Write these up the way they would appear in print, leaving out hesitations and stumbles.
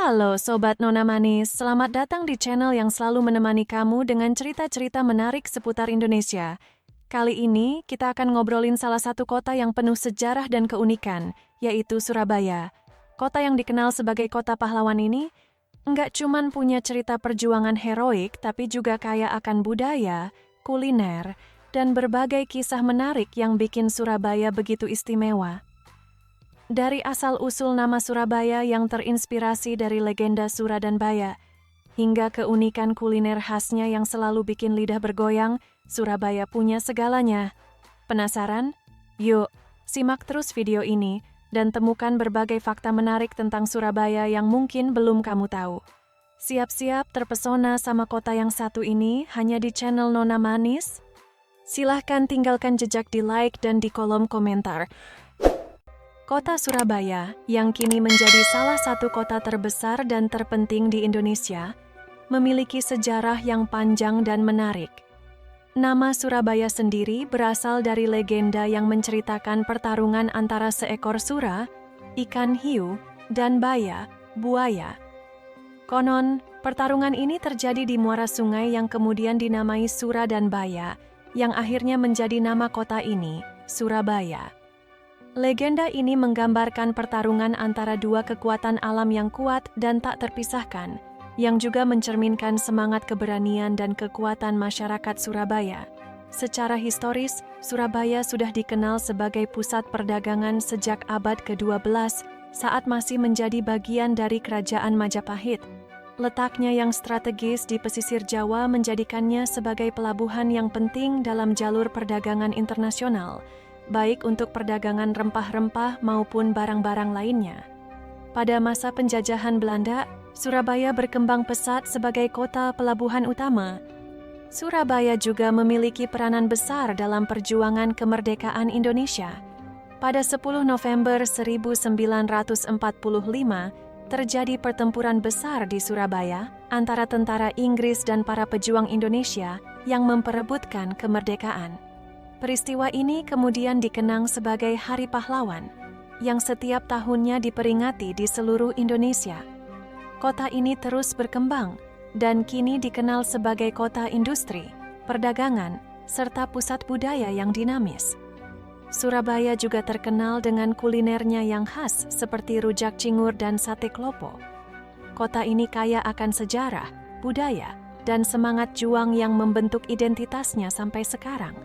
Halo Sobat Nona Manis, selamat datang di channel yang selalu menemani kamu dengan cerita-cerita menarik seputar Indonesia. Kali ini kita akan ngobrolin salah satu kota yang penuh sejarah dan keunikan, yaitu Surabaya. Kota yang dikenal sebagai kota pahlawan ini nggak cuman punya cerita perjuangan heroik, tapi juga kaya akan budaya, kuliner, dan berbagai kisah menarik yang bikin Surabaya begitu istimewa. Dari asal-usul nama Surabaya yang terinspirasi dari legenda Sura dan Baya, hingga keunikan kuliner khasnya yang selalu bikin lidah bergoyang, Surabaya punya segalanya. Penasaran? Yuk, simak terus video ini dan temukan berbagai fakta menarik tentang Surabaya yang mungkin belum kamu tahu. Siap-siap terpesona sama kota yang satu ini hanya di channel Nona Manis? Silahkan tinggalkan jejak di like dan di kolom komentar. Kota Surabaya, yang kini menjadi salah satu kota terbesar dan terpenting di Indonesia, memiliki sejarah yang panjang dan menarik. Nama Surabaya sendiri berasal dari legenda yang menceritakan pertarungan antara seekor sura, ikan hiu, dan baya, buaya. Konon, pertarungan ini terjadi di muara sungai yang kemudian dinamai Sura dan Baya, yang akhirnya menjadi nama kota ini, Surabaya. Legenda ini menggambarkan pertarungan antara dua kekuatan alam yang kuat dan tak terpisahkan, yang juga mencerminkan semangat keberanian dan kekuatan masyarakat Surabaya. Secara historis, Surabaya sudah dikenal sebagai pusat perdagangan sejak abad ke-12 saat masih menjadi bagian dari Kerajaan Majapahit. Letaknya yang strategis di pesisir Jawa menjadikannya sebagai pelabuhan yang penting dalam jalur perdagangan internasional, baik untuk perdagangan rempah-rempah maupun barang-barang lainnya. Pada masa penjajahan Belanda, Surabaya berkembang pesat sebagai kota pelabuhan utama. Surabaya juga memiliki peranan besar dalam perjuangan kemerdekaan Indonesia. Pada 10 November 1945, terjadi pertempuran besar di Surabaya antara tentara Inggris dan para pejuang Indonesia yang memperebutkan kemerdekaan. Peristiwa ini kemudian dikenang sebagai Hari Pahlawan, yang setiap tahunnya diperingati di seluruh Indonesia. Kota ini terus berkembang dan kini dikenal sebagai kota industri, perdagangan, serta pusat budaya yang dinamis. Surabaya juga terkenal dengan kulinernya yang khas seperti rujak cingur dan sate klopo. Kota ini kaya akan sejarah, budaya, dan semangat juang yang membentuk identitasnya sampai sekarang.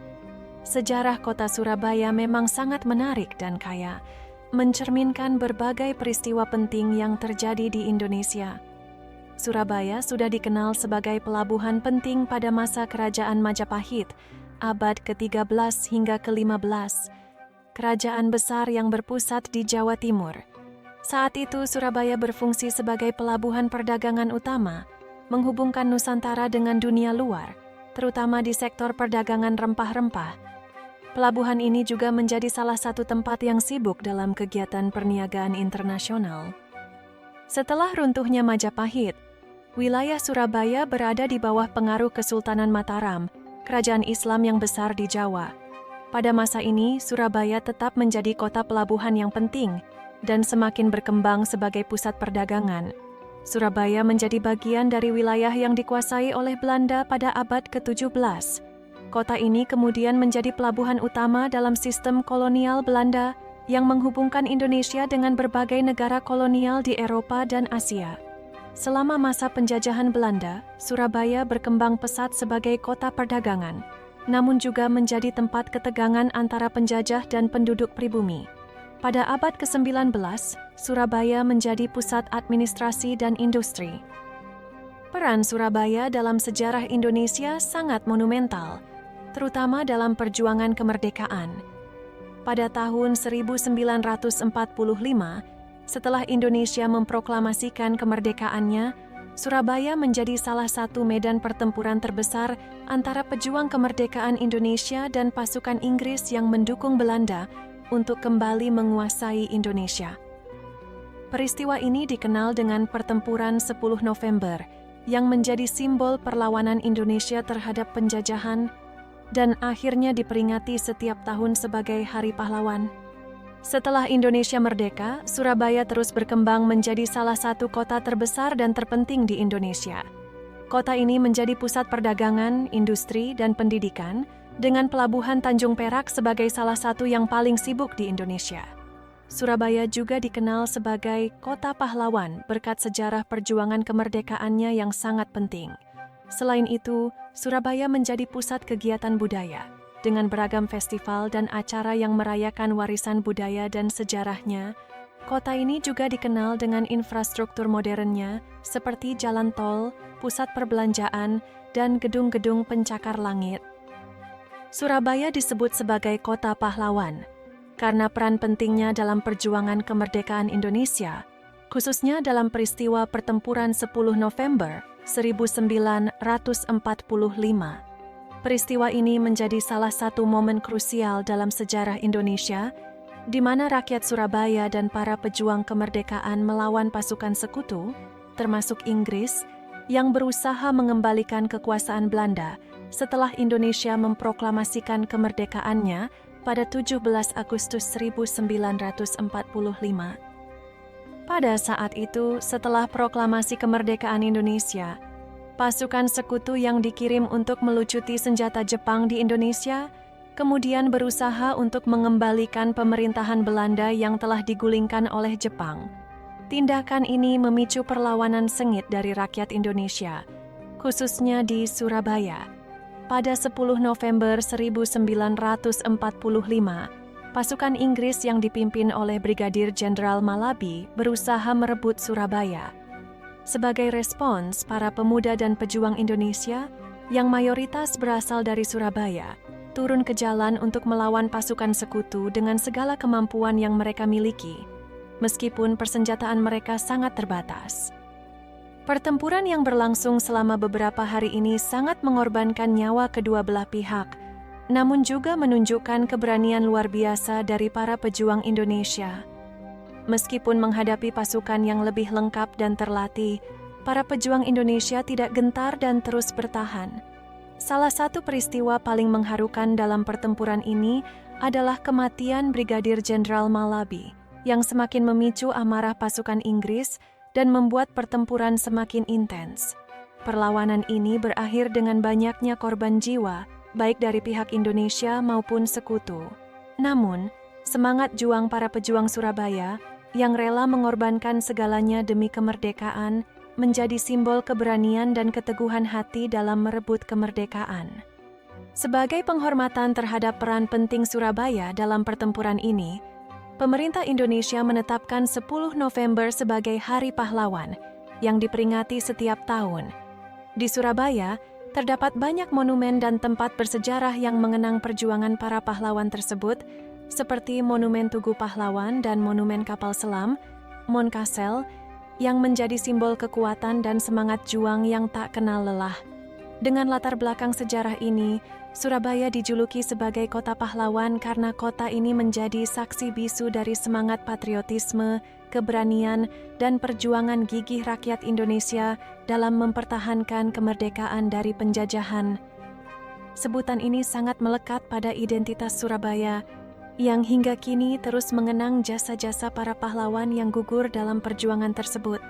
Sejarah kota Surabaya memang sangat menarik dan kaya, mencerminkan berbagai peristiwa penting yang terjadi di Indonesia. Surabaya sudah dikenal sebagai pelabuhan penting pada masa Kerajaan Majapahit, abad ke-13 hingga ke-15, kerajaan besar yang berpusat di Jawa Timur. Saat itu Surabaya berfungsi sebagai pelabuhan perdagangan utama, menghubungkan Nusantara dengan dunia luar, terutama di sektor perdagangan rempah-rempah. Pelabuhan ini juga menjadi salah satu tempat yang sibuk dalam kegiatan perniagaan internasional. Setelah runtuhnya Majapahit, wilayah Surabaya berada di bawah pengaruh Kesultanan Mataram, kerajaan Islam yang besar di Jawa. Pada masa ini, Surabaya tetap menjadi kota pelabuhan yang penting dan semakin berkembang sebagai pusat perdagangan. Surabaya menjadi bagian dari wilayah yang dikuasai oleh Belanda pada abad ke-17. Kota ini kemudian menjadi pelabuhan utama dalam sistem kolonial Belanda yang menghubungkan Indonesia dengan berbagai negara kolonial di Eropa dan Asia. Selama masa penjajahan Belanda, Surabaya berkembang pesat sebagai kota perdagangan, namun juga menjadi tempat ketegangan antara penjajah dan penduduk pribumi. Pada abad ke-19, Surabaya menjadi pusat administrasi dan industri. Peran Surabaya dalam sejarah Indonesia sangat monumental, terutama dalam perjuangan kemerdekaan. Pada tahun 1945, setelah Indonesia memproklamasikan kemerdekaannya, Surabaya menjadi salah satu medan pertempuran terbesar antara pejuang kemerdekaan Indonesia dan pasukan Inggris yang mendukung Belanda untuk kembali menguasai Indonesia. Peristiwa ini dikenal dengan Pertempuran 10 November, yang menjadi simbol perlawanan Indonesia terhadap penjajahan dan akhirnya diperingati setiap tahun sebagai Hari Pahlawan. Setelah Indonesia merdeka, Surabaya terus berkembang menjadi salah satu kota terbesar dan terpenting di Indonesia. Kota ini menjadi pusat perdagangan, industri, dan pendidikan, dengan pelabuhan Tanjung Perak sebagai salah satu yang paling sibuk di Indonesia. Surabaya juga dikenal sebagai kota pahlawan berkat sejarah perjuangan kemerdekaannya yang sangat penting. Selain itu, Surabaya menjadi pusat kegiatan budaya, dengan beragam festival dan acara yang merayakan warisan budaya dan sejarahnya. Kota ini juga dikenal dengan infrastruktur modernnya seperti jalan tol, pusat perbelanjaan, dan gedung-gedung pencakar langit. Surabaya disebut sebagai kota pahlawan karena peran pentingnya dalam perjuangan kemerdekaan Indonesia, khususnya dalam peristiwa pertempuran 10 November 1945. Peristiwa ini menjadi salah satu momen krusial dalam sejarah Indonesia, di mana rakyat Surabaya dan para pejuang kemerdekaan melawan pasukan sekutu, termasuk Inggris, yang berusaha mengembalikan kekuasaan Belanda setelah Indonesia memproklamasikan kemerdekaannya pada 17 Agustus 1945. Pada saat itu, setelah proklamasi kemerdekaan Indonesia, pasukan sekutu yang dikirim untuk melucuti senjata Jepang di Indonesia kemudian berusaha untuk mengembalikan pemerintahan Belanda yang telah digulingkan oleh Jepang. Tindakan ini memicu perlawanan sengit dari rakyat Indonesia, khususnya di Surabaya. Pada 10 November 1945, pasukan Inggris yang dipimpin oleh Brigadir Jenderal Malabi berusaha merebut Surabaya. Sebagai respons, para pemuda dan pejuang Indonesia yang mayoritas berasal dari Surabaya turun ke jalan untuk melawan pasukan sekutu dengan segala kemampuan yang mereka miliki, meskipun persenjataan mereka sangat terbatas. Pertempuran yang berlangsung selama beberapa hari ini sangat mengorbankan nyawa kedua belah pihak, namun juga menunjukkan keberanian luar biasa dari para pejuang Indonesia. Meskipun menghadapi pasukan yang lebih lengkap dan terlatih, para pejuang Indonesia tidak gentar dan terus bertahan. Salah satu peristiwa paling mengharukan dalam pertempuran ini adalah kematian Brigadir Jenderal Malabi, yang semakin memicu amarah pasukan Inggris dan membuat pertempuran semakin intens. Perlawanan ini berakhir dengan banyaknya korban jiwa, baik dari pihak Indonesia maupun sekutu. Namun, semangat juang para pejuang Surabaya yang rela mengorbankan segalanya demi kemerdekaan menjadi simbol keberanian dan keteguhan hati dalam merebut kemerdekaan. Sebagai penghormatan terhadap peran penting Surabaya dalam pertempuran ini, pemerintah Indonesia menetapkan 10 November sebagai Hari Pahlawan yang diperingati setiap tahun. Di Surabaya, terdapat banyak monumen dan tempat bersejarah yang mengenang perjuangan para pahlawan tersebut, seperti Monumen Tugu Pahlawan dan Monumen Kapal Selam, Monkasel, yang menjadi simbol kekuatan dan semangat juang yang tak kenal lelah. Dengan latar belakang sejarah ini, Surabaya dijuluki sebagai kota pahlawan karena kota ini menjadi saksi bisu dari semangat patriotisme, keberanian, dan perjuangan gigih rakyat Indonesia dalam mempertahankan kemerdekaan dari penjajahan. Sebutan ini sangat melekat pada identitas Surabaya, yang hingga kini terus mengenang jasa-jasa para pahlawan yang gugur dalam perjuangan tersebut.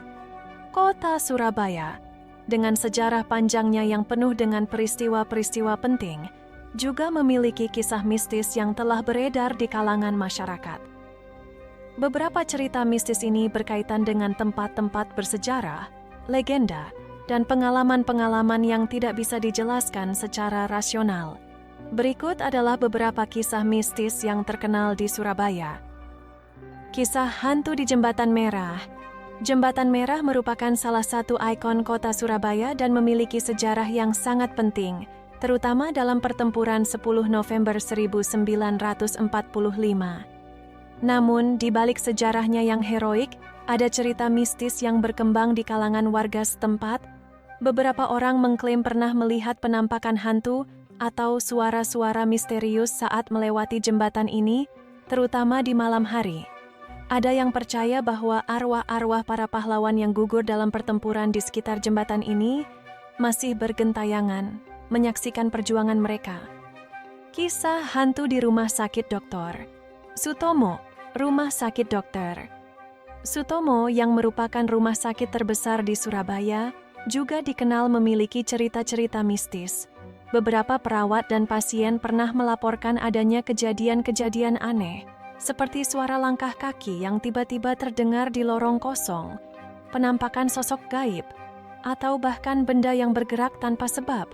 Kota Surabaya, dengan sejarah panjangnya yang penuh dengan peristiwa-peristiwa penting, juga memiliki kisah mistis yang telah beredar di kalangan masyarakat. Beberapa cerita mistis ini berkaitan dengan tempat-tempat bersejarah, legenda, dan pengalaman-pengalaman yang tidak bisa dijelaskan secara rasional. Berikut adalah beberapa kisah mistis yang terkenal di Surabaya. Kisah hantu di Jembatan Merah. Jembatan Merah merupakan salah satu ikon kota Surabaya dan memiliki sejarah yang sangat penting, terutama dalam pertempuran 10 November 1945. Namun, di balik sejarahnya yang heroik, ada cerita mistis yang berkembang di kalangan warga setempat. Beberapa orang mengklaim pernah melihat penampakan hantu atau suara-suara misterius saat melewati jembatan ini, terutama di malam hari. Ada yang percaya bahwa arwah-arwah para pahlawan yang gugur dalam pertempuran di sekitar jembatan ini masih bergentayangan, menyaksikan perjuangan mereka. Kisah hantu di rumah sakit Dr. Sutomo. Rumah Sakit Dokter Sutomo yang merupakan rumah sakit terbesar di Surabaya juga dikenal memiliki cerita-cerita mistis. Beberapa perawat dan pasien pernah melaporkan adanya kejadian-kejadian aneh, seperti suara langkah kaki yang tiba-tiba terdengar di lorong kosong, penampakan sosok gaib, atau bahkan benda yang bergerak tanpa sebab.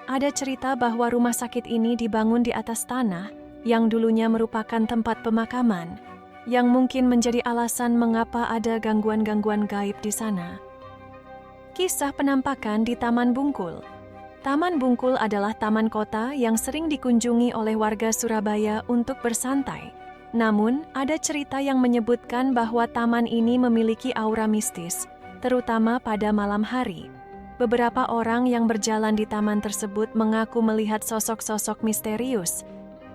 Ada cerita bahwa rumah sakit ini dibangun di atas tanah yang dulunya merupakan tempat pemakaman, yang mungkin menjadi alasan mengapa ada gangguan-gangguan gaib di sana. Kisah penampakan di Taman Bungkul. Taman Bungkul adalah taman kota yang sering dikunjungi oleh warga Surabaya untuk bersantai. Namun, ada cerita yang menyebutkan bahwa taman ini memiliki aura mistis, terutama pada malam hari. Beberapa orang yang berjalan di taman tersebut mengaku melihat sosok-sosok misterius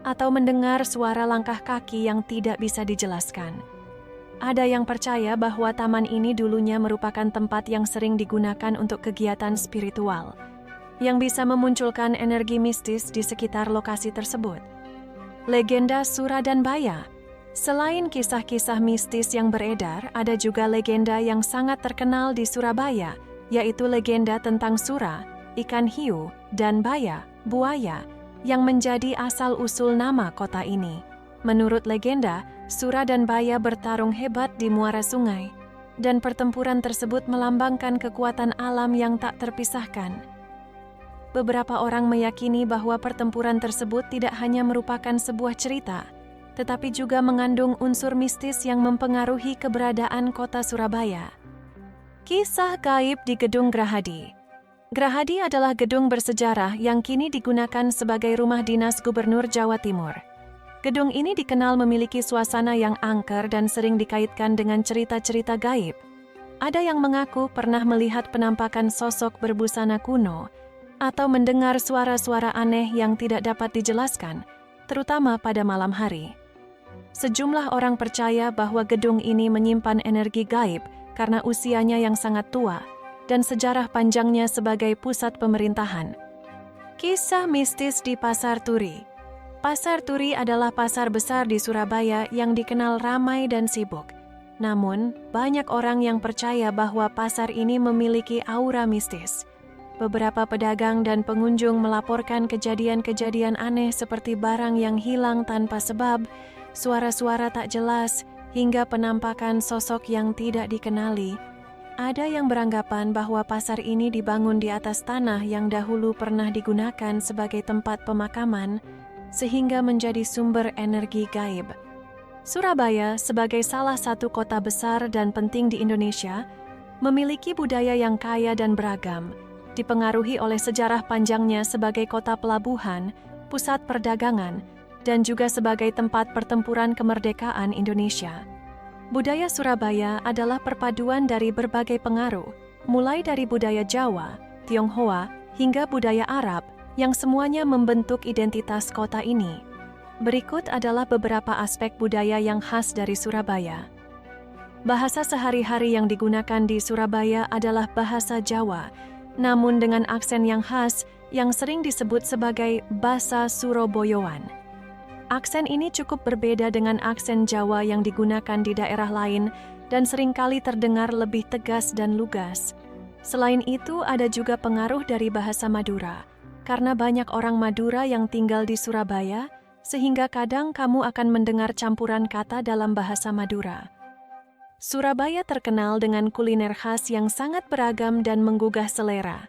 atau mendengar suara langkah kaki yang tidak bisa dijelaskan. Ada yang percaya bahwa taman ini dulunya merupakan tempat yang sering digunakan untuk kegiatan spiritual, yang bisa memunculkan energi mistis di sekitar lokasi tersebut. Legenda Sura dan Baya. Selain kisah-kisah mistis yang beredar, ada juga legenda yang sangat terkenal di Surabaya, yaitu legenda tentang Sura, ikan hiu, dan Baya, buaya, yang menjadi asal-usul nama kota ini. Menurut legenda, Sura dan Baya bertarung hebat di muara sungai, dan pertempuran tersebut melambangkan kekuatan alam yang tak terpisahkan. Beberapa orang meyakini bahwa pertempuran tersebut tidak hanya merupakan sebuah cerita, tetapi juga mengandung unsur mistis yang mempengaruhi keberadaan kota Surabaya. Kisah gaib di Gedung Grahadi. Grahadi adalah gedung bersejarah yang kini digunakan sebagai rumah dinas Gubernur Jawa Timur. Gedung ini dikenal memiliki suasana yang angker dan sering dikaitkan dengan cerita-cerita gaib. Ada yang mengaku pernah melihat penampakan sosok berbusana kuno atau mendengar suara-suara aneh yang tidak dapat dijelaskan, terutama pada malam hari. Sejumlah orang percaya bahwa gedung ini menyimpan energi gaib karena usianya yang sangat tua dan sejarah panjangnya sebagai pusat pemerintahan. Kisah mistis di Pasar Turi. Pasar Turi adalah pasar besar di Surabaya yang dikenal ramai dan sibuk. Namun, banyak orang yang percaya bahwa pasar ini memiliki aura mistis. Beberapa pedagang dan pengunjung melaporkan kejadian-kejadian aneh seperti barang yang hilang tanpa sebab, suara-suara tak jelas, hingga penampakan sosok yang tidak dikenali. Ada yang beranggapan bahwa pasar ini dibangun di atas tanah yang dahulu pernah digunakan sebagai tempat pemakaman, sehingga menjadi sumber energi gaib. Surabaya, sebagai salah satu kota besar dan penting di Indonesia, memiliki budaya yang kaya dan beragam, dipengaruhi oleh sejarah panjangnya sebagai kota pelabuhan, pusat perdagangan, dan juga sebagai tempat pertempuran kemerdekaan Indonesia. Budaya Surabaya adalah perpaduan dari berbagai pengaruh, mulai dari budaya Jawa, Tionghoa, hingga budaya Arab, yang semuanya membentuk identitas kota ini. Berikut adalah beberapa aspek budaya yang khas dari Surabaya. Bahasa sehari-hari yang digunakan di Surabaya adalah bahasa Jawa, namun dengan aksen yang khas yang sering disebut sebagai basa Surabayaan. Aksen ini cukup berbeda dengan aksen Jawa yang digunakan di daerah lain dan seringkali terdengar lebih tegas dan lugas. Selain itu, ada juga pengaruh dari bahasa Madura, karena banyak orang Madura yang tinggal di Surabaya, sehingga kadang kamu akan mendengar campuran kata dalam bahasa Madura. Surabaya terkenal dengan kuliner khas yang sangat beragam dan menggugah selera.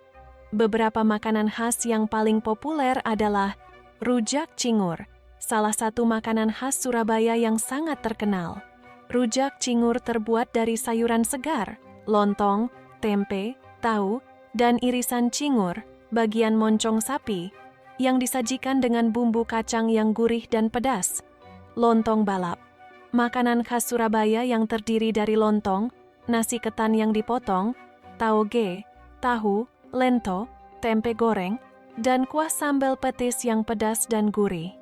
Beberapa makanan khas yang paling populer adalah rujak cingur, salah satu makanan khas Surabaya yang sangat terkenal. Rujak cingur terbuat dari sayuran segar, lontong, tempe, tahu, dan irisan cingur, bagian moncong sapi, yang disajikan dengan bumbu kacang yang gurih dan pedas. Lontong balap, makanan khas Surabaya yang terdiri dari lontong, nasi ketan yang dipotong, tauge, tahu, lento, tempe goreng, dan kuah sambal petis yang pedas dan gurih.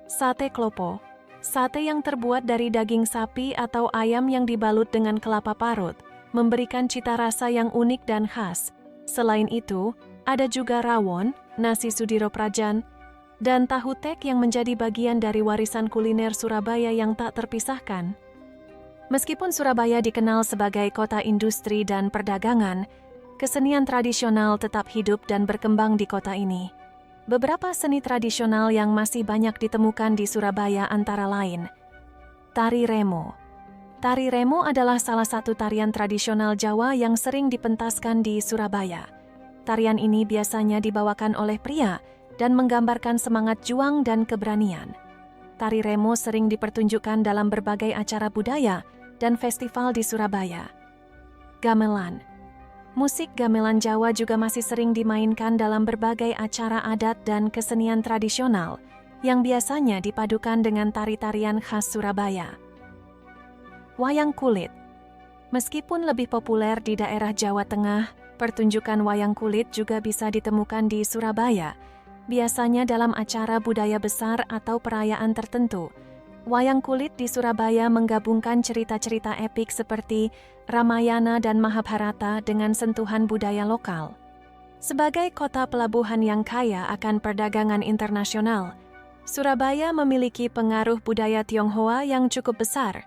Sate klopo, sate yang terbuat dari daging sapi atau ayam yang dibalut dengan kelapa parut, memberikan cita rasa yang unik dan khas. Selain itu, ada juga rawon, nasi Sudiro Prajan, dan tahu tek yang menjadi bagian dari warisan kuliner Surabaya yang tak terpisahkan. Meskipun Surabaya dikenal sebagai kota industri dan perdagangan, kesenian tradisional tetap hidup dan berkembang di kota ini. Beberapa seni tradisional yang masih banyak ditemukan di Surabaya antara lain Tari Remo. Tari Remo adalah salah satu tarian tradisional Jawa yang sering dipentaskan di Surabaya. Tarian ini biasanya dibawakan oleh pria dan menggambarkan semangat juang dan keberanian. Tari Remo sering dipertunjukkan dalam berbagai acara budaya dan festival di Surabaya. Gamelan. Musik gamelan Jawa juga masih sering dimainkan dalam berbagai acara adat dan kesenian tradisional yang biasanya dipadukan dengan tari-tarian khas Surabaya. Wayang kulit. Meskipun lebih populer di daerah Jawa Tengah, pertunjukan wayang kulit juga bisa ditemukan di Surabaya, biasanya dalam acara budaya besar atau perayaan tertentu. Wayang kulit di Surabaya menggabungkan cerita-cerita epik seperti Ramayana dan Mahabharata dengan sentuhan budaya lokal. Sebagai kota pelabuhan yang kaya akan perdagangan internasional, Surabaya memiliki pengaruh budaya Tionghoa yang cukup besar.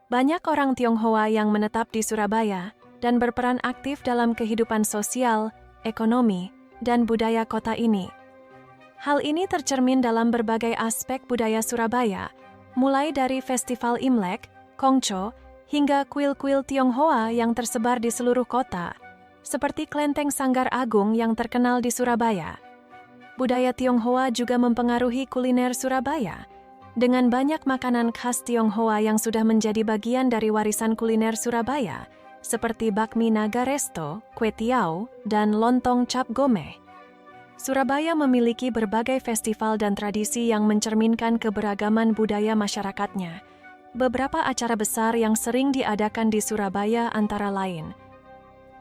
Banyak orang Tionghoa yang menetap di Surabaya dan berperan aktif dalam kehidupan sosial, ekonomi, dan budaya kota ini. Hal ini tercermin dalam berbagai aspek budaya Surabaya, mulai dari festival Imlek, Kongco, hingga kuil-kuil Tionghoa yang tersebar di seluruh kota, seperti Klenteng Sanggar Agung yang terkenal di Surabaya. Budaya Tionghoa juga mempengaruhi kuliner Surabaya, dengan banyak makanan khas Tionghoa yang sudah menjadi bagian dari warisan kuliner Surabaya, seperti bakmi naga resto, kue tiaw, dan lontong cap gomeh. Surabaya memiliki berbagai festival dan tradisi yang mencerminkan keberagaman budaya masyarakatnya. Beberapa acara besar yang sering diadakan di Surabaya antara lain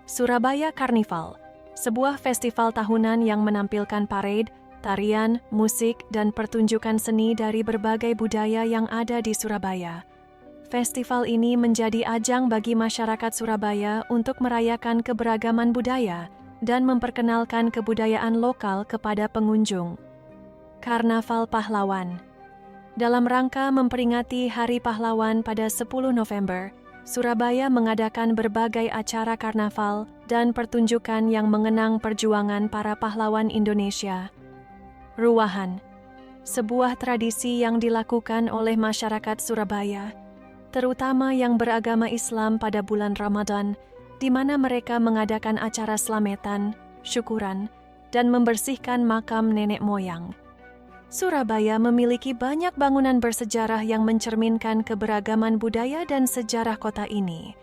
Surabaya Carnival, sebuah festival tahunan yang menampilkan parade, tarian, musik, dan pertunjukan seni dari berbagai budaya yang ada di Surabaya. Festival ini menjadi ajang bagi masyarakat Surabaya untuk merayakan keberagaman budaya dan memperkenalkan kebudayaan lokal kepada pengunjung. Karnaval Pahlawan. Dalam rangka memperingati Hari Pahlawan pada 10 November, Surabaya mengadakan berbagai acara karnaval dan pertunjukan yang mengenang perjuangan para pahlawan Indonesia. Ruwahan, sebuah tradisi yang dilakukan oleh masyarakat Surabaya, terutama yang beragama Islam pada bulan Ramadan, di mana mereka mengadakan acara slametan, syukuran, dan membersihkan makam nenek moyang. Surabaya memiliki banyak bangunan bersejarah yang mencerminkan keberagaman budaya dan sejarah kota ini.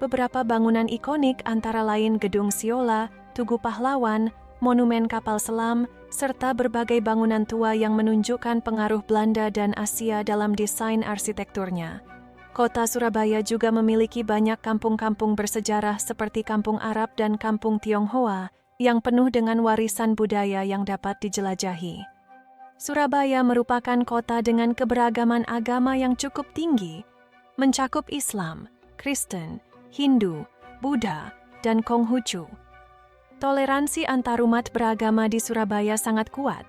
Beberapa bangunan ikonik antara lain Gedung Siola, Tugu Pahlawan, Monumen Kapal Selam, serta berbagai bangunan tua yang menunjukkan pengaruh Belanda dan Asia dalam desain arsitekturnya. Kota Surabaya juga memiliki banyak kampung-kampung bersejarah seperti Kampung Arab dan Kampung Tionghoa yang penuh dengan warisan budaya yang dapat dijelajahi. Surabaya merupakan kota dengan keberagaman agama yang cukup tinggi, mencakup Islam, Kristen, Hindu, Buddha, dan Konghucu. Toleransi antarumat beragama di Surabaya sangat kuat,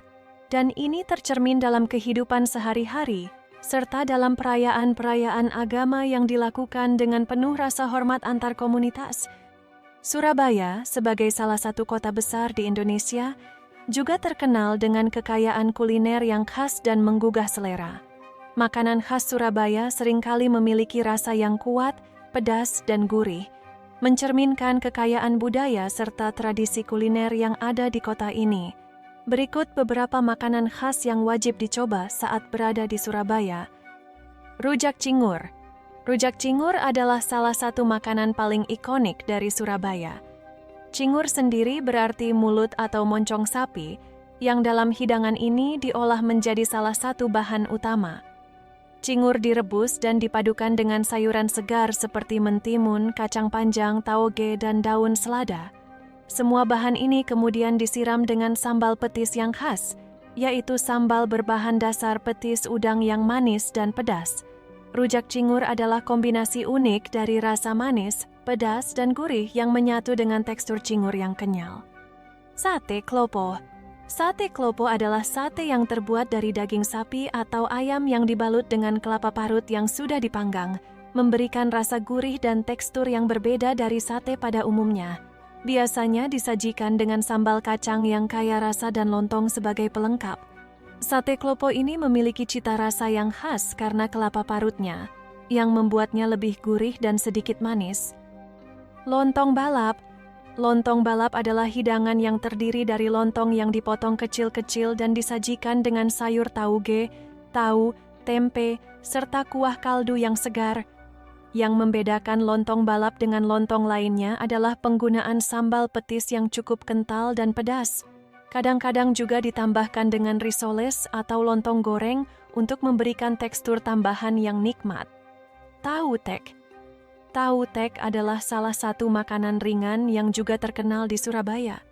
dan ini tercermin dalam kehidupan sehari-hari serta dalam perayaan-perayaan agama yang dilakukan dengan penuh rasa hormat antar komunitas. Surabaya, sebagai salah satu kota besar di Indonesia, juga terkenal dengan kekayaan kuliner yang khas dan menggugah selera. Makanan khas Surabaya seringkali memiliki rasa yang kuat, pedas, dan gurih, mencerminkan kekayaan budaya serta tradisi kuliner yang ada di kota ini. Berikut beberapa makanan khas yang wajib dicoba saat berada di Surabaya. Rujak cingur. Rujak cingur adalah salah satu makanan paling ikonik dari Surabaya. Cingur sendiri berarti mulut atau moncong sapi, yang dalam hidangan ini diolah menjadi salah satu bahan utama. Cingur direbus dan dipadukan dengan sayuran segar seperti mentimun, kacang panjang, tauge, dan daun selada. Semua bahan ini kemudian disiram dengan sambal petis yang khas, yaitu sambal berbahan dasar petis udang yang manis dan pedas. Rujak cingur adalah kombinasi unik dari rasa manis, pedas, dan gurih yang menyatu dengan tekstur cingur yang kenyal. Sate klopo. Sate klopo adalah sate yang terbuat dari daging sapi atau ayam yang dibalut dengan kelapa parut yang sudah dipanggang, memberikan rasa gurih dan tekstur yang berbeda dari sate pada umumnya. Biasanya disajikan dengan sambal kacang yang kaya rasa dan lontong sebagai pelengkap. Sate klopo ini memiliki cita rasa yang khas karena kelapa parutnya, yang membuatnya lebih gurih dan sedikit manis. Lontong balap. Lontong balap adalah hidangan yang terdiri dari lontong yang dipotong kecil-kecil dan disajikan dengan sayur tauge, tahu, tempe, serta kuah kaldu yang segar. Yang membedakan lontong balap dengan lontong lainnya adalah penggunaan sambal petis yang cukup kental dan pedas. Kadang-kadang juga ditambahkan dengan risoles atau lontong goreng untuk memberikan tekstur tambahan yang nikmat. Tahu tek. Tahu tek adalah salah satu makanan ringan yang juga terkenal di Surabaya.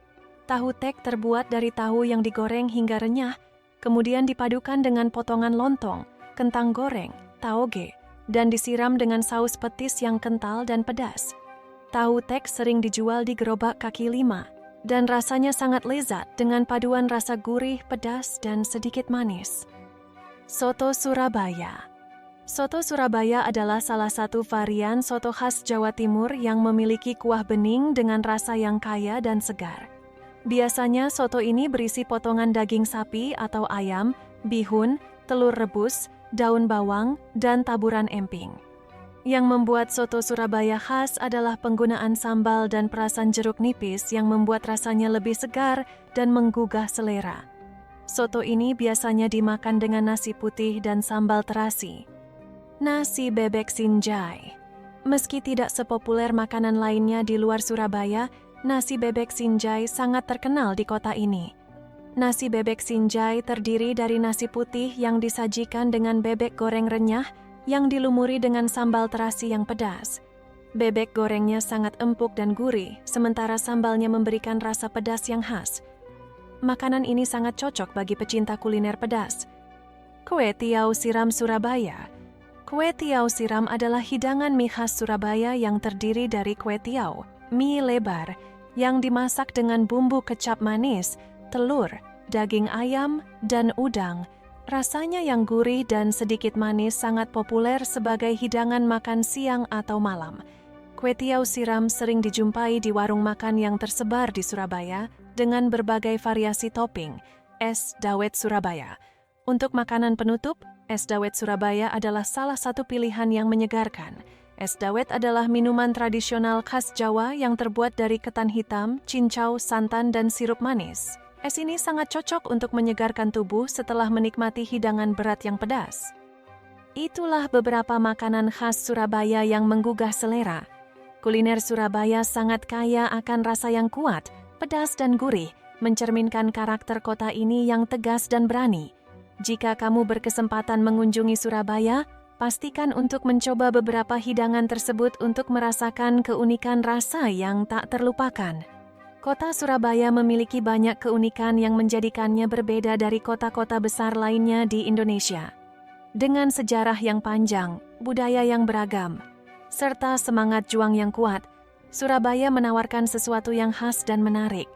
Tahu tek terbuat dari tahu yang digoreng hingga renyah, kemudian dipadukan dengan potongan lontong, kentang goreng, tauge, dan disiram dengan saus petis yang kental dan pedas. Tahu tek sering dijual di gerobak kaki lima, dan rasanya sangat lezat dengan paduan rasa gurih, pedas, dan sedikit manis. Soto Surabaya. Soto Surabaya adalah salah satu varian soto khas Jawa Timur yang memiliki kuah bening dengan rasa yang kaya dan segar. Biasanya soto ini berisi potongan daging sapi atau ayam, bihun, telur rebus, daun bawang, dan taburan emping. Yang membuat soto Surabaya khas adalah penggunaan sambal dan perasan jeruk nipis yang membuat rasanya lebih segar dan menggugah selera. Soto ini biasanya dimakan dengan nasi putih dan sambal terasi. Nasi bebek Sinjai. Meski tidak sepopuler makanan lainnya di luar Surabaya, nasi bebek Sinjai sangat terkenal di kota ini. Nasi bebek Sinjai terdiri dari nasi putih yang disajikan dengan bebek goreng renyah yang dilumuri dengan sambal terasi yang pedas. Bebek gorengnya sangat empuk dan gurih, sementara sambalnya memberikan rasa pedas yang khas. Makanan ini sangat cocok bagi pecinta kuliner pedas. Kue tiaw siram Surabaya. Kue tiaw siram adalah hidangan mie khas Surabaya yang terdiri dari kue tiaw, mie lebar, yang dimasak dengan bumbu kecap manis, telur, daging ayam, dan udang. Rasanya yang gurih dan sedikit manis sangat populer sebagai hidangan makan siang atau malam. Kue tiaw siram sering dijumpai di warung makan yang tersebar di Surabaya dengan berbagai variasi topping. Es dawet Surabaya. Untuk makanan penutup, es dawet Surabaya adalah salah satu pilihan yang menyegarkan. Es dawet adalah minuman tradisional khas Jawa yang terbuat dari ketan hitam, cincau, santan, dan sirup manis. Es ini sangat cocok untuk menyegarkan tubuh setelah menikmati hidangan berat yang pedas. Itulah beberapa makanan khas Surabaya yang menggugah selera. Kuliner Surabaya sangat kaya akan rasa yang kuat, pedas dan gurih, mencerminkan karakter kota ini yang tegas dan berani. Jika kamu berkesempatan mengunjungi Surabaya, pastikan untuk mencoba beberapa hidangan tersebut untuk merasakan keunikan rasa yang tak terlupakan. Kota Surabaya memiliki banyak keunikan yang menjadikannya berbeda dari kota-kota besar lainnya di Indonesia. Dengan sejarah yang panjang, budaya yang beragam, serta semangat juang yang kuat, Surabaya menawarkan sesuatu yang khas dan menarik.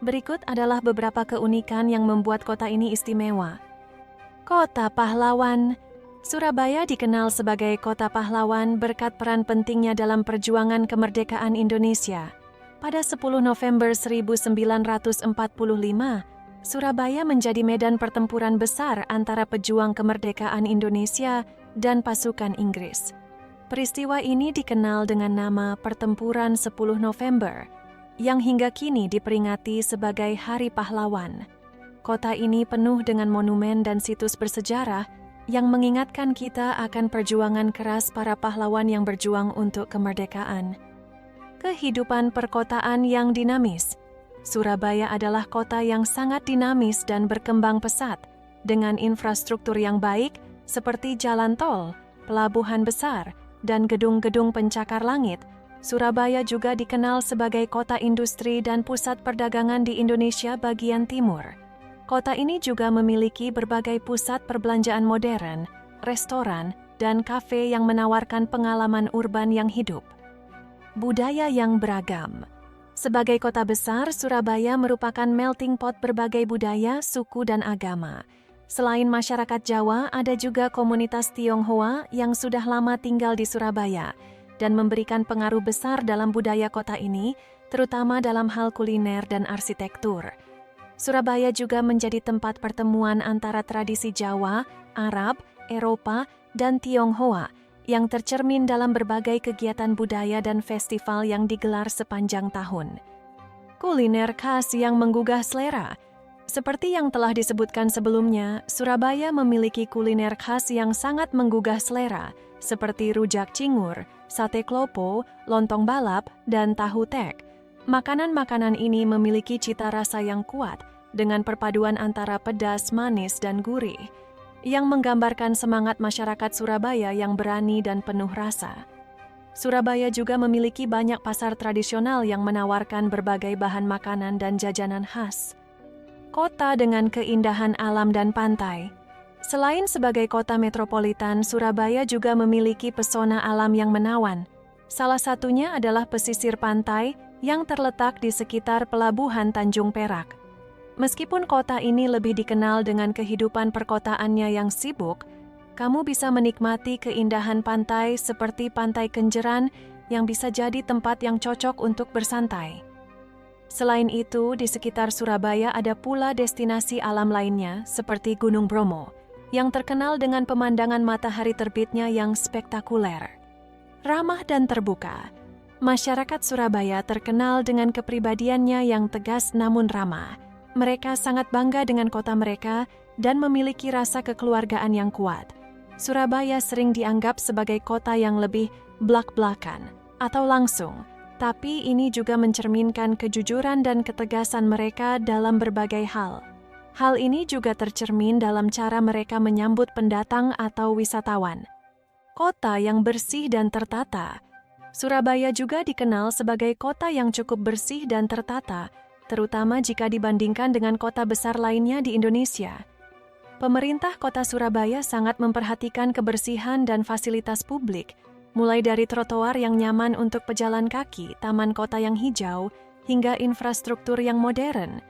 Berikut adalah beberapa keunikan yang membuat kota ini istimewa. Kota Pahlawan. Surabaya dikenal sebagai kota pahlawan berkat peran pentingnya dalam perjuangan kemerdekaan Indonesia. Pada 10 November 1945, Surabaya menjadi medan pertempuran besar antara pejuang kemerdekaan Indonesia dan pasukan Inggris. Peristiwa ini dikenal dengan nama Pertempuran 10 November, yang hingga kini diperingati sebagai Hari Pahlawan. Kota ini penuh dengan monumen dan situs bersejarah yang mengingatkan kita akan perjuangan keras para pahlawan yang berjuang untuk kemerdekaan. Kehidupan perkotaan yang dinamis. Surabaya adalah kota yang sangat dinamis dan berkembang pesat, dengan infrastruktur yang baik seperti jalan tol, pelabuhan besar, dan gedung-gedung pencakar langit. Surabaya juga dikenal sebagai kota industri dan pusat perdagangan di Indonesia bagian timur. Kota ini juga memiliki berbagai pusat perbelanjaan modern, restoran, dan kafe yang menawarkan pengalaman urban yang hidup. Budaya yang beragam. Sebagai kota besar, Surabaya merupakan melting pot berbagai budaya, suku, dan agama. Selain masyarakat Jawa, ada juga komunitas Tionghoa yang sudah lama tinggal di Surabaya dan memberikan pengaruh besar dalam budaya kota ini, terutama dalam hal kuliner dan arsitektur. Surabaya juga menjadi tempat pertemuan antara tradisi Jawa, Arab, Eropa, dan Tionghoa yang tercermin dalam berbagai kegiatan budaya dan festival yang digelar sepanjang tahun. Kuliner khas yang menggugah selera. Seperti yang telah disebutkan sebelumnya, Surabaya memiliki kuliner khas yang sangat menggugah selera, seperti rujak cingur, sate klopo, lontong balap, dan tahu tek. Makanan-makanan ini memiliki cita rasa yang kuat, dengan perpaduan antara pedas, manis, dan gurih, yang menggambarkan semangat masyarakat Surabaya yang berani dan penuh rasa. Surabaya juga memiliki banyak pasar tradisional yang menawarkan berbagai bahan makanan dan jajanan khas. Kota dengan keindahan alam dan pantai. Selain sebagai kota metropolitan, Surabaya juga memiliki pesona alam yang menawan. Salah satunya adalah pesisir pantai yang terletak di sekitar pelabuhan Tanjung Perak. Meskipun kota ini lebih dikenal dengan kehidupan perkotaannya yang sibuk, kamu bisa menikmati keindahan pantai seperti Pantai Kenjeran yang bisa jadi tempat yang cocok untuk bersantai. Selain itu, di sekitar Surabaya ada pula destinasi alam lainnya seperti Gunung Bromo, yang terkenal dengan pemandangan matahari terbitnya yang spektakuler. Ramah dan terbuka. Masyarakat Surabaya terkenal dengan kepribadiannya yang tegas namun ramah. Mereka sangat bangga dengan kota mereka dan memiliki rasa kekeluargaan yang kuat. Surabaya sering dianggap sebagai kota yang lebih blak-blakan atau langsung, tapi ini juga mencerminkan kejujuran dan ketegasan mereka dalam berbagai hal. Hal ini juga tercermin dalam cara mereka menyambut pendatang atau wisatawan. Kota yang bersih dan tertata. Surabaya juga dikenal sebagai kota yang cukup bersih dan tertata, terutama jika dibandingkan dengan kota besar lainnya di Indonesia. Pemerintah Kota Surabaya sangat memperhatikan kebersihan dan fasilitas publik, mulai dari trotoar yang nyaman untuk pejalan kaki, taman kota yang hijau, hingga infrastruktur yang modern.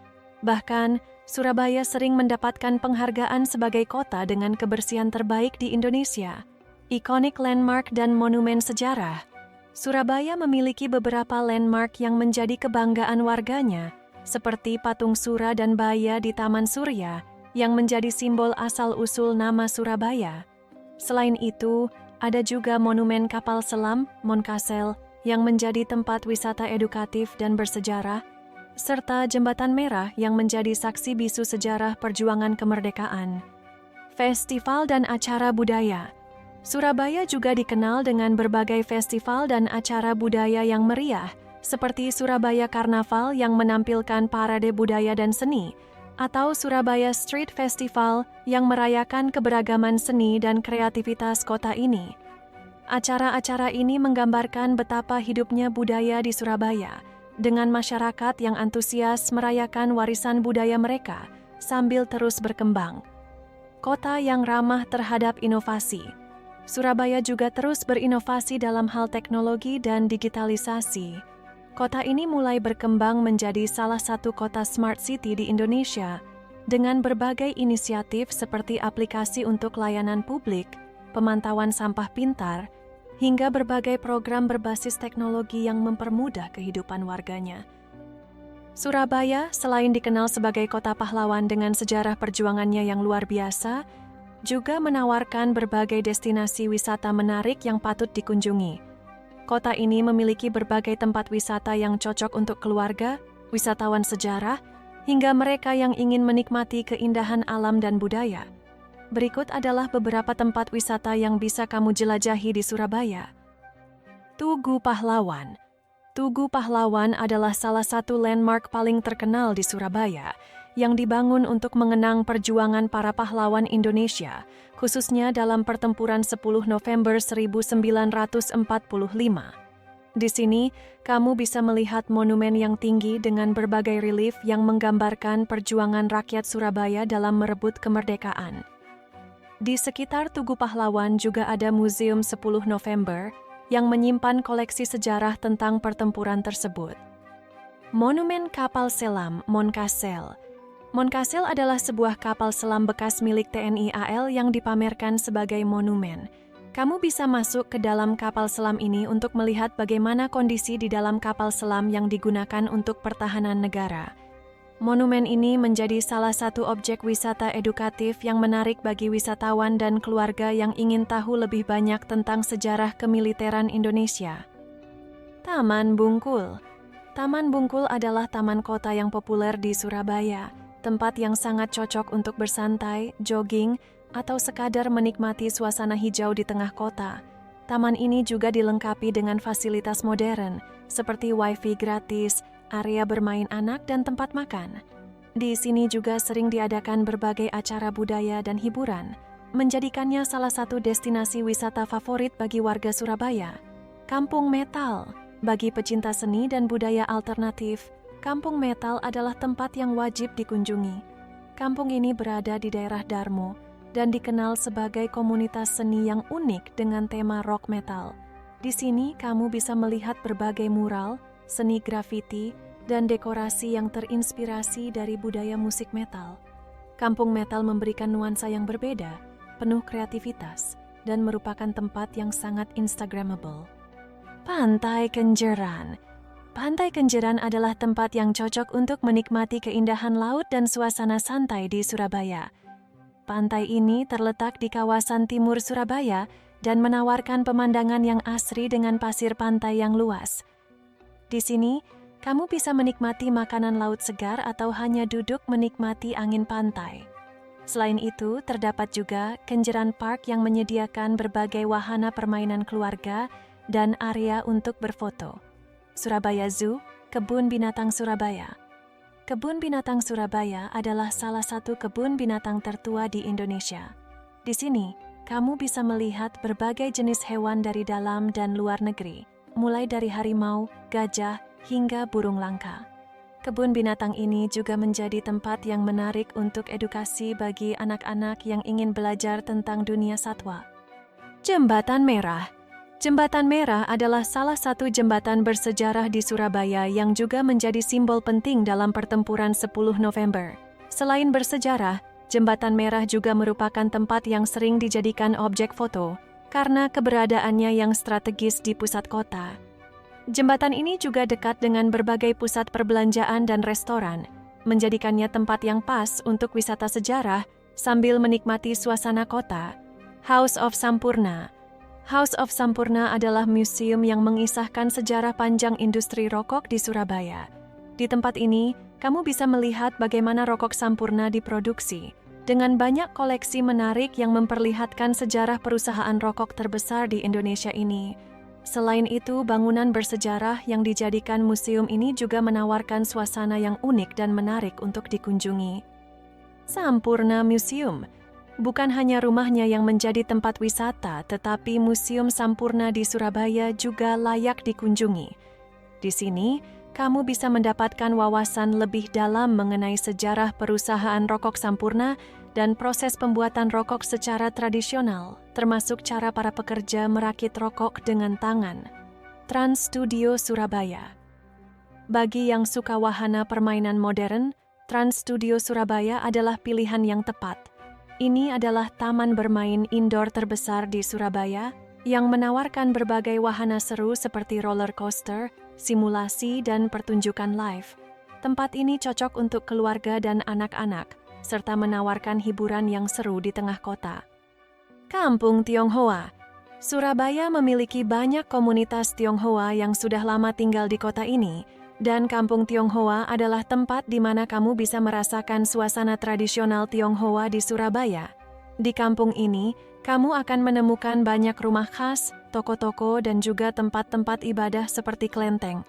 Bahkan, Surabaya sering mendapatkan penghargaan sebagai kota dengan kebersihan terbaik di Indonesia. Ikonik landmark dan monumen sejarah. Surabaya memiliki beberapa landmark yang menjadi kebanggaan warganya, seperti Patung Sura dan Baya di Taman Surya, yang menjadi simbol asal-usul nama Surabaya. Selain itu, ada juga Monumen Kapal Selam, Monkasel, yang menjadi tempat wisata edukatif dan bersejarah, serta Jembatan Merah yang menjadi saksi bisu sejarah perjuangan kemerdekaan. Festival dan acara budaya. Surabaya juga dikenal dengan berbagai festival dan acara budaya yang meriah, seperti Surabaya Karnaval yang menampilkan parade budaya dan seni, atau Surabaya Street Festival yang merayakan keberagaman seni dan kreativitas kota ini. Acara-acara ini menggambarkan betapa hidupnya budaya di Surabaya, dengan masyarakat yang antusias merayakan warisan budaya mereka sambil terus berkembang. Kota yang ramah terhadap inovasi. Surabaya juga terus berinovasi dalam hal teknologi dan digitalisasi. Kota ini mulai berkembang menjadi salah satu kota smart city di Indonesia dengan berbagai inisiatif seperti aplikasi untuk layanan publik, pemantauan sampah pintar, hingga berbagai program berbasis teknologi yang mempermudah kehidupan warganya. Surabaya, selain dikenal sebagai kota pahlawan dengan sejarah perjuangannya yang luar biasa, juga menawarkan berbagai destinasi wisata menarik yang patut dikunjungi. Kota ini memiliki berbagai tempat wisata yang cocok untuk keluarga, wisatawan sejarah, hingga mereka yang ingin menikmati keindahan alam dan budaya. Berikut adalah beberapa tempat wisata yang bisa kamu jelajahi di Surabaya. Tugu Pahlawan. Tugu Pahlawan adalah salah satu landmark paling terkenal di Surabaya, yang dibangun untuk mengenang perjuangan para pahlawan Indonesia, khususnya dalam pertempuran 10 November 1945. Di sini, kamu bisa melihat monumen yang tinggi dengan berbagai relief yang menggambarkan perjuangan rakyat Surabaya dalam merebut kemerdekaan. Di sekitar Tugu Pahlawan juga ada Museum 10 November yang menyimpan koleksi sejarah tentang pertempuran tersebut. Monumen Kapal Selam Moncastle. Moncastle adalah sebuah kapal selam bekas milik TNI AL yang dipamerkan sebagai monumen. Kamu bisa masuk ke dalam kapal selam ini untuk melihat bagaimana kondisi di dalam kapal selam yang digunakan untuk pertahanan negara. Monumen ini menjadi salah satu objek wisata edukatif yang menarik bagi wisatawan dan keluarga yang ingin tahu lebih banyak tentang sejarah kemiliteran Indonesia. Taman Bungkul. Taman Bungkul adalah taman kota yang populer di Surabaya, tempat yang sangat cocok untuk bersantai, jogging, atau sekadar menikmati suasana hijau di tengah kota. Taman ini juga dilengkapi dengan fasilitas modern, seperti wifi gratis, area bermain anak, dan tempat makan. Di sini juga sering diadakan berbagai acara budaya dan hiburan, menjadikannya salah satu destinasi wisata favorit bagi warga Surabaya. Kampung Metal. Bagi pecinta seni dan budaya alternatif, Kampung Metal adalah tempat yang wajib dikunjungi. Kampung ini berada di daerah Darmo dan dikenal sebagai komunitas seni yang unik dengan tema rock metal. Di sini kamu bisa melihat berbagai mural, seni grafiti, dan dekorasi yang terinspirasi dari budaya musik metal. Kampung Metal memberikan nuansa yang berbeda, penuh kreativitas, dan merupakan tempat yang sangat instagramable. Pantai Kenjeran. Pantai Kenjeran adalah tempat yang cocok untuk menikmati keindahan laut dan suasana santai di Surabaya. Pantai ini terletak di kawasan timur Surabaya dan menawarkan pemandangan yang asri dengan pasir pantai yang luas. Di sini, kamu bisa menikmati makanan laut segar atau hanya duduk menikmati angin pantai. Selain itu, terdapat juga Kenjeran Park yang menyediakan berbagai wahana permainan keluarga dan area untuk berfoto. Surabaya Zoo, Kebun Binatang Surabaya. Kebun Binatang Surabaya adalah salah satu kebun binatang tertua di Indonesia. Di sini, kamu bisa melihat berbagai jenis hewan dari dalam dan luar negeri, mulai dari harimau, gajah, hingga burung langka. Kebun binatang ini juga menjadi tempat yang menarik untuk edukasi bagi anak-anak yang ingin belajar tentang dunia satwa. Jembatan Merah. Jembatan Merah adalah salah satu jembatan bersejarah di Surabaya yang juga menjadi simbol penting dalam pertempuran 10 November. Selain bersejarah, Jembatan Merah juga merupakan tempat yang sering dijadikan objek foto karena keberadaannya yang strategis di pusat kota. Jembatan ini juga dekat dengan berbagai pusat perbelanjaan dan restoran, menjadikannya tempat yang pas untuk wisata sejarah sambil menikmati suasana kota. House of Sampurna. House of Sampurna adalah museum yang mengisahkan sejarah panjang industri rokok di Surabaya. Di tempat ini, kamu bisa melihat bagaimana rokok Sampurna diproduksi, dengan banyak koleksi menarik yang memperlihatkan sejarah perusahaan rokok terbesar di Indonesia ini. Selain itu, bangunan bersejarah yang dijadikan museum ini juga menawarkan suasana yang unik dan menarik untuk dikunjungi. Sampurna Museum. Bukan hanya rumahnya yang menjadi tempat wisata, tetapi Museum Sampurna di Surabaya juga layak dikunjungi. Di sini, kamu bisa mendapatkan wawasan lebih dalam mengenai sejarah perusahaan rokok Sampurna dan proses pembuatan rokok secara tradisional, termasuk cara para pekerja merakit rokok dengan tangan. Trans Studio Surabaya. Bagi yang suka wahana permainan modern, Trans Studio Surabaya adalah pilihan yang tepat. Ini adalah taman bermain indoor terbesar di Surabaya yang menawarkan berbagai wahana seru seperti roller coaster, simulasi, dan pertunjukan live. Tempat ini cocok untuk keluarga dan anak-anak, serta menawarkan hiburan yang seru di tengah kota. Kampung Tionghoa. Surabaya memiliki banyak komunitas Tionghoa yang sudah lama tinggal di kota ini, dan Kampung Tionghoa adalah tempat di mana kamu bisa merasakan suasana tradisional Tionghoa di Surabaya. Di kampung ini, kamu akan menemukan banyak rumah khas, toko-toko, dan juga tempat-tempat ibadah seperti kelenteng.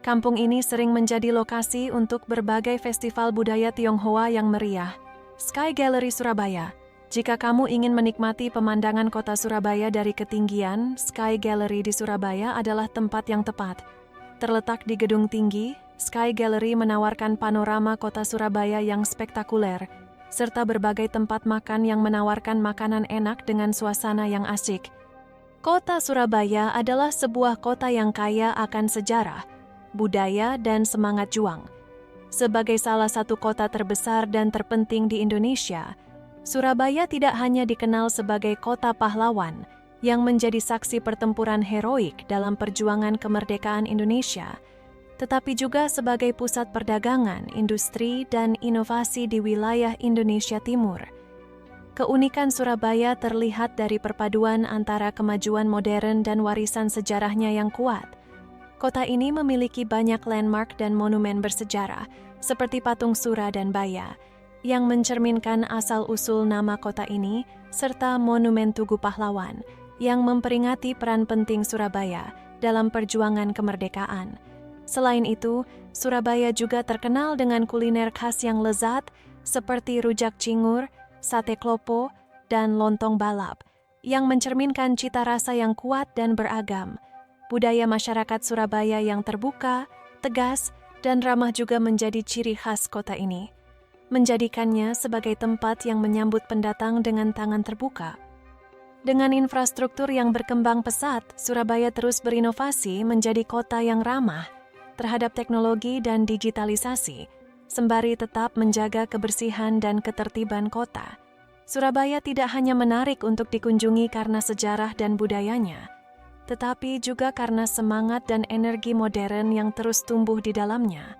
Kampung ini sering menjadi lokasi untuk berbagai festival budaya Tionghoa yang meriah. Sky Gallery Surabaya. Jika kamu ingin menikmati pemandangan kota Surabaya dari ketinggian, Sky Gallery di Surabaya adalah tempat yang tepat. Terletak di gedung tinggi, Sky Gallery menawarkan panorama kota Surabaya yang spektakuler, serta berbagai tempat makan yang menawarkan makanan enak dengan suasana yang asyik. Kota Surabaya adalah sebuah kota yang kaya akan sejarah. budaya, dan semangat juang. Sebagai salah satu kota terbesar dan terpenting di Indonesia, Surabaya tidak hanya dikenal sebagai kota pahlawan yang menjadi saksi pertempuran heroik dalam perjuangan kemerdekaan Indonesia, tetapi juga sebagai pusat perdagangan, industri, dan inovasi di wilayah Indonesia Timur. Keunikan Surabaya terlihat dari perpaduan antara kemajuan modern dan warisan sejarahnya yang kuat. Kota ini memiliki banyak landmark dan monumen bersejarah, seperti Patung Sura dan Baya, yang mencerminkan asal-usul nama kota ini, serta Monumen Tugu Pahlawan, yang memperingati peran penting Surabaya dalam perjuangan kemerdekaan. Selain itu, Surabaya juga terkenal dengan kuliner khas yang lezat, seperti rujak cingur, sate klopo, dan lontong balap, yang mencerminkan cita rasa yang kuat dan beragam. Budaya masyarakat Surabaya yang terbuka, tegas, dan ramah juga menjadi ciri khas kota ini, menjadikannya sebagai tempat yang menyambut pendatang dengan tangan terbuka. Dengan infrastruktur yang berkembang pesat, Surabaya terus berinovasi menjadi kota yang ramah terhadap teknologi dan digitalisasi, sembari tetap menjaga kebersihan dan ketertiban kota. Surabaya tidak hanya menarik untuk dikunjungi karena sejarah dan budayanya, tetapi juga karena semangat dan energi modern yang terus tumbuh di dalamnya.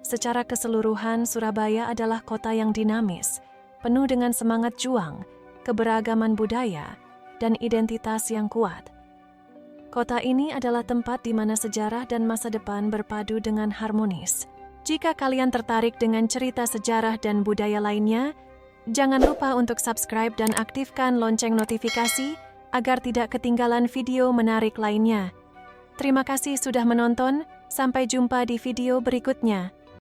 Secara keseluruhan, Surabaya adalah kota yang dinamis, penuh dengan semangat juang, keberagaman budaya, dan identitas yang kuat. Kota ini adalah tempat di mana sejarah dan masa depan berpadu dengan harmonis. Jika kalian tertarik dengan cerita sejarah dan budaya lainnya, jangan lupa untuk subscribe dan aktifkan lonceng notifikasi agar tidak ketinggalan video menarik lainnya. Terima kasih sudah menonton, sampai jumpa di video berikutnya.